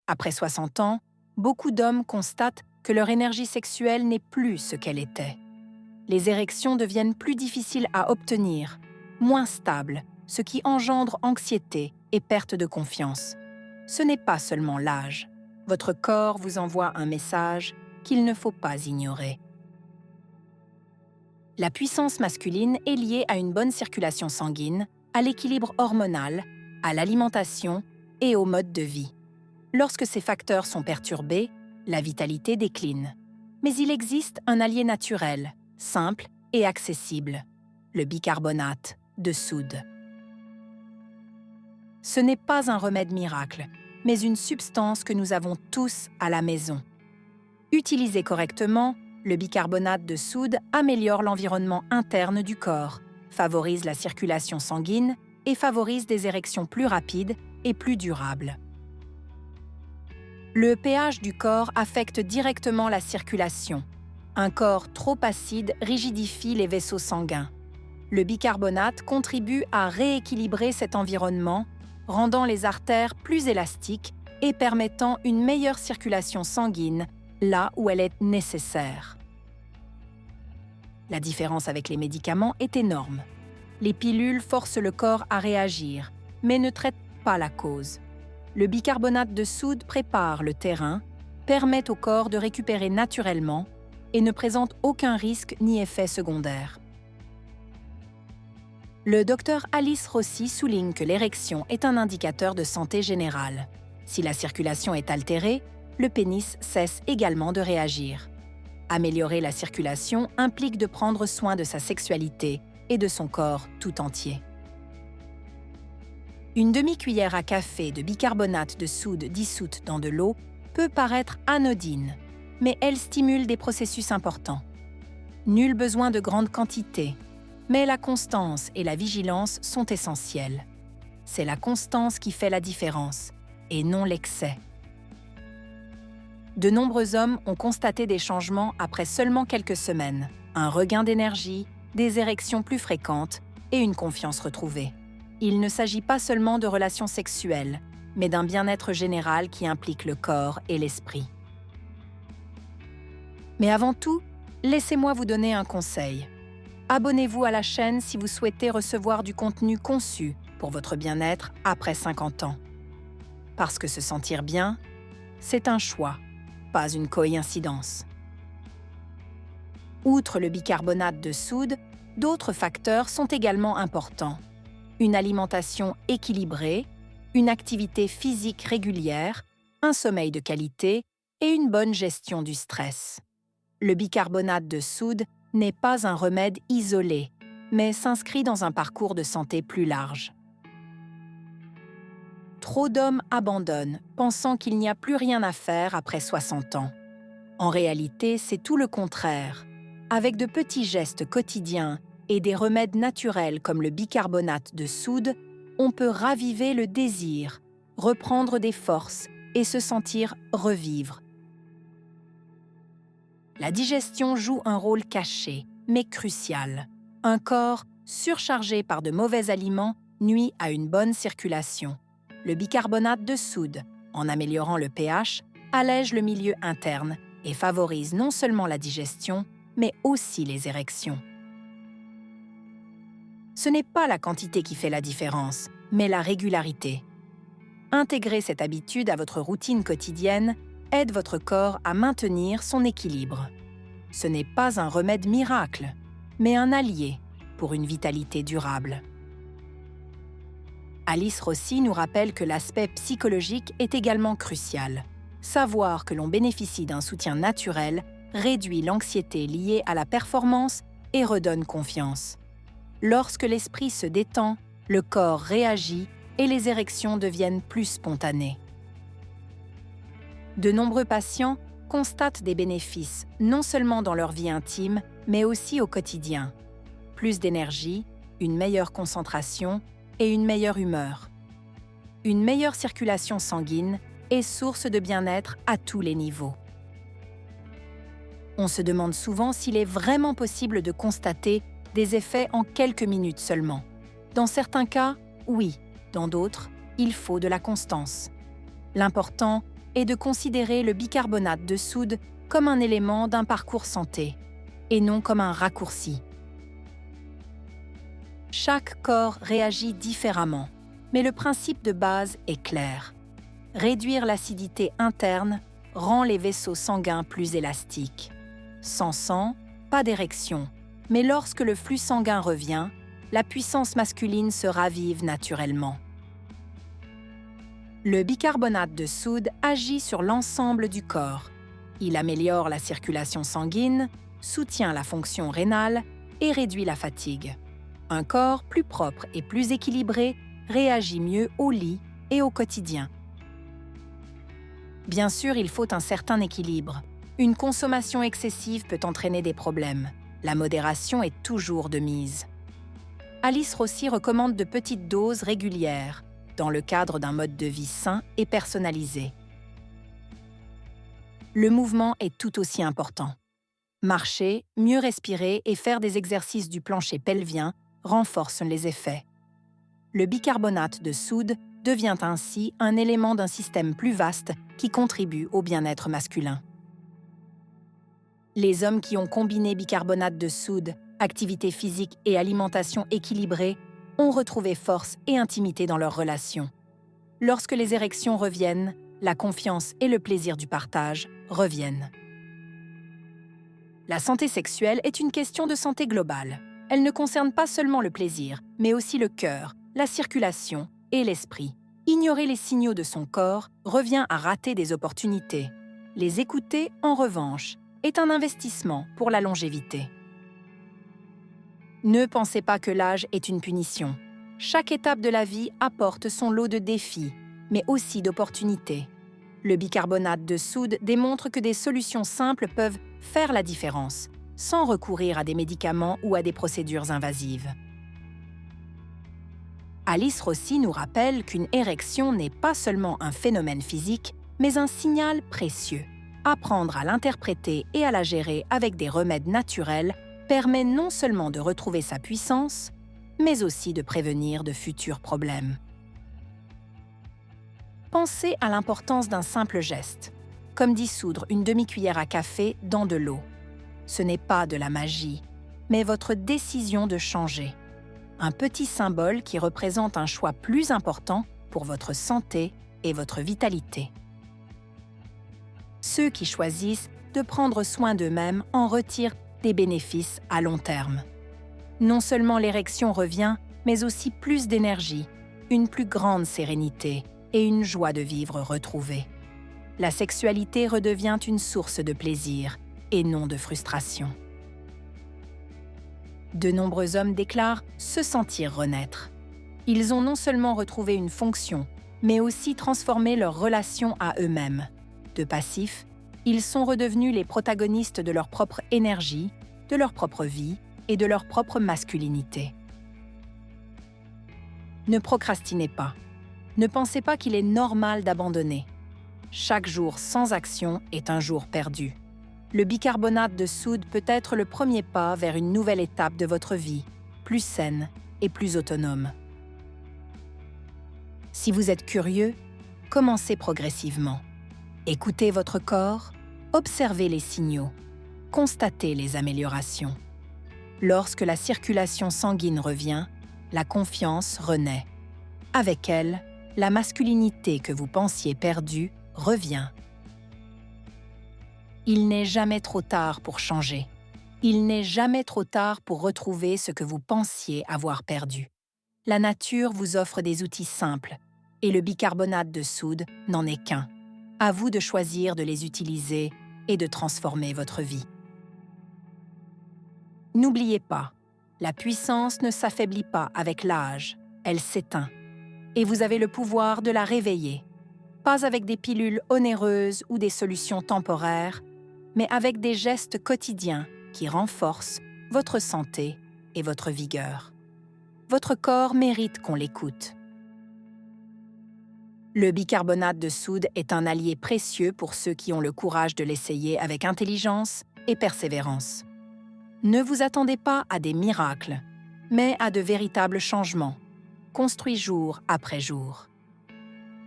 Après 60 ans, beaucoup d'hommes constatent que leur énergie sexuelle n'est plus ce qu'elle était. Les érections deviennent plus difficiles à obtenir, moins stables, ce qui engendre anxiété et perte de confiance. Ce n'est pas seulement l'âge. Votre corps vous envoie un message qu'il ne faut pas ignorer. La puissance masculine est liée à une bonne circulation sanguine, à l'équilibre hormonal, à l'alimentation et au mode de vie. Lorsque ces facteurs sont perturbés, la vitalité décline. Mais il existe un allié naturel, simple et accessible, le bicarbonate de soude. Ce n'est pas un remède miracle, mais une substance que nous avons tous à la maison. Utilisé correctement, le bicarbonate de soude améliore l'environnement interne du corps, favorise la circulation sanguine et favorise des érections plus rapides et plus durables. Le pH du corps affecte directement la circulation. Un corps trop acide rigidifie les vaisseaux sanguins. Le bicarbonate contribue à rééquilibrer cet environnement, rendant les artères plus élastiques et permettant une meilleure circulation sanguine là où elle est nécessaire. La différence avec les médicaments est énorme. Les pilules forcent le corps à réagir, mais ne traitent pas la cause. Le bicarbonate de soude prépare le terrain, permet au corps de récupérer naturellement et ne présente aucun risque ni effet secondaire. Le docteur Alice Rossi souligne que l'érection est un indicateur de santé générale. Si la circulation est altérée, le pénis cesse également de réagir. Améliorer la circulation implique de prendre soin de sa sexualité et de son corps tout entier. Une demi-cuillère à café de bicarbonate de soude dissoute dans de l'eau peut paraître anodine, mais elle stimule des processus importants. Nul besoin de grandes quantités, mais la constance et la vigilance sont essentielles. C'est la constance qui fait la différence, et non l'excès. De nombreux hommes ont constaté des changements après seulement quelques semaines, un regain d'énergie, des érections plus fréquentes et une confiance retrouvée. Il ne s'agit pas seulement de relations sexuelles, mais d'un bien-être général qui implique le corps et l'esprit. Mais avant tout, laissez-moi vous donner un conseil. Abonnez-vous à la chaîne si vous souhaitez recevoir du contenu conçu pour votre bien-être après 50 ans. Parce que se sentir bien, c'est un choix, pas une coïncidence. Outre le bicarbonate de soude, d'autres facteurs sont également importants. Une alimentation équilibrée, une activité physique régulière, un sommeil de qualité et une bonne gestion du stress. Le bicarbonate de soude n'est pas un remède isolé, mais s'inscrit dans un parcours de santé plus large. Trop d'hommes abandonnent, pensant qu'il n'y a plus rien à faire après 60 ans. En réalité, c'est tout le contraire. Avec de petits gestes quotidiens et des remèdes naturels comme le bicarbonate de soude, on peut raviver le désir, reprendre des forces et se sentir revivre. La digestion joue un rôle caché, mais crucial. Un corps surchargé par de mauvais aliments nuit à une bonne circulation. Le bicarbonate de soude, en améliorant le pH, allège le milieu interne et favorise non seulement la digestion, mais aussi les érections. Ce n'est pas la quantité qui fait la différence, mais la régularité. Intégrer cette habitude à votre routine quotidienne aide votre corps à maintenir son équilibre. Ce n'est pas un remède miracle, mais un allié pour une vitalité durable. Alice Rossi nous rappelle que l'aspect psychologique est également crucial. Savoir que l'on bénéficie d'un soutien naturel réduit l'anxiété liée à la performance et redonne confiance. Lorsque l'esprit se détend, le corps réagit et les érections deviennent plus spontanées. De nombreux patients constatent des bénéfices non seulement dans leur vie intime, mais aussi au quotidien. Plus d'énergie, une meilleure concentration et une meilleure humeur. Une meilleure circulation sanguine est source de bien-être à tous les niveaux. On se demande souvent s'il est vraiment possible de constater des effets en quelques minutes seulement. Dans certains cas, oui. Dans d'autres, il faut de la constance. L'important est de considérer le bicarbonate de soude comme un élément d'un parcours santé, et non comme un raccourci. Chaque corps réagit différemment, mais le principe de base est clair. Réduire l'acidité interne rend les vaisseaux sanguins plus élastiques. Sans sang, pas d'érection, mais lorsque le flux sanguin revient, la puissance masculine se ravive naturellement. Le bicarbonate de soude agit sur l'ensemble du corps. Il améliore la circulation sanguine, soutient la fonction rénale et réduit la fatigue. Un corps plus propre et plus équilibré réagit mieux au lit et au quotidien. Bien sûr, il faut un certain équilibre. Une consommation excessive peut entraîner des problèmes. La modération est toujours de mise. Alice Rossi recommande de petites doses régulières, dans le cadre d'un mode de vie sain et personnalisé. Le mouvement est tout aussi important. Marcher, mieux respirer et faire des exercices du plancher pelvien renforcent les effets. Le bicarbonate de soude devient ainsi un élément d'un système plus vaste qui contribue au bien-être masculin. Les hommes qui ont combiné bicarbonate de soude, activité physique et alimentation équilibrée ont retrouvé force et intimité dans leurs relations. Lorsque les érections reviennent, la confiance et le plaisir du partage reviennent. La santé sexuelle est une question de santé globale. Elle ne concerne pas seulement le plaisir, mais aussi le cœur, la circulation et l'esprit. Ignorer les signaux de son corps revient à rater des opportunités. Les écouter, en revanche, est un investissement pour la longévité. Ne pensez pas que l'âge est une punition. Chaque étape de la vie apporte son lot de défis, mais aussi d'opportunités. Le bicarbonate de soude démontre que des solutions simples peuvent faire la différence, sans recourir à des médicaments ou à des procédures invasives. Alice Rossi nous rappelle qu'une érection n'est pas seulement un phénomène physique, mais un signal précieux. Apprendre à l'interpréter et à la gérer avec des remèdes naturels permet non seulement de retrouver sa puissance, mais aussi de prévenir de futurs problèmes. Pensez à l'importance d'un simple geste, comme dissoudre une demi-cuillère à café dans de l'eau. Ce n'est pas de la magie, mais votre décision de changer. Un petit symbole qui représente un choix plus important pour votre santé et votre vitalité. Ceux qui choisissent de prendre soin d'eux-mêmes en retirent des bénéfices à long terme. Non seulement l'érection revient, mais aussi plus d'énergie, une plus grande sérénité et une joie de vivre retrouvée. La sexualité redevient une source de plaisir et non de frustration. De nombreux hommes déclarent se sentir renaître. Ils ont non seulement retrouvé une fonction, mais aussi transformé leur relation à eux-mêmes. De passifs, ils sont redevenus les protagonistes de leur propre énergie, de leur propre vie et de leur propre masculinité. Ne procrastinez pas. Ne pensez pas qu'il est normal d'abandonner. Chaque jour sans action est un jour perdu. Le bicarbonate de soude peut être le premier pas vers une nouvelle étape de votre vie, plus saine et plus autonome. Si vous êtes curieux, commencez progressivement. Écoutez votre corps, observez les signaux, constatez les améliorations. Lorsque la circulation sanguine revient, la confiance renaît. Avec elle, la masculinité que vous pensiez perdue revient. Il n'est jamais trop tard pour changer. Il n'est jamais trop tard pour retrouver ce que vous pensiez avoir perdu. La nature vous offre des outils simples, et le bicarbonate de soude n'en est qu'un. À vous de choisir de les utiliser et de transformer votre vie. N'oubliez pas, la puissance ne s'affaiblit pas avec l'âge, elle s'éteint. Et vous avez le pouvoir de la réveiller. Pas avec des pilules onéreuses ou des solutions temporaires, mais avec des gestes quotidiens qui renforcent votre santé et votre vigueur. Votre corps mérite qu'on l'écoute. Le bicarbonate de soude est un allié précieux pour ceux qui ont le courage de l'essayer avec intelligence et persévérance. Ne vous attendez pas à des miracles, mais à de véritables changements, construits jour après jour.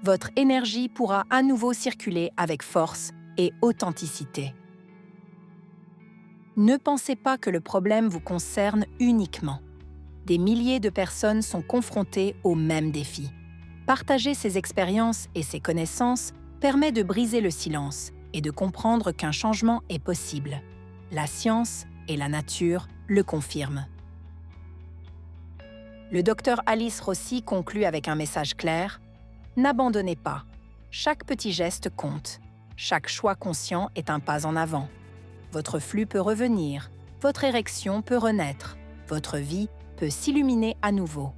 votre énergie pourra à nouveau circuler avec force et authenticité. Ne pensez pas que le problème vous concerne uniquement. Des milliers de personnes sont confrontées aux mêmes défis. Partager ces expériences et ces connaissances permet de briser le silence et de comprendre qu'un changement est possible. La science et la nature le confirment. Le docteur Alice Rossi conclut avec un message clair. N'abandonnez pas. Chaque petit geste compte. Chaque choix conscient est un pas en avant. Votre flux peut revenir, votre érection peut renaître, votre vie peut s'illuminer à nouveau.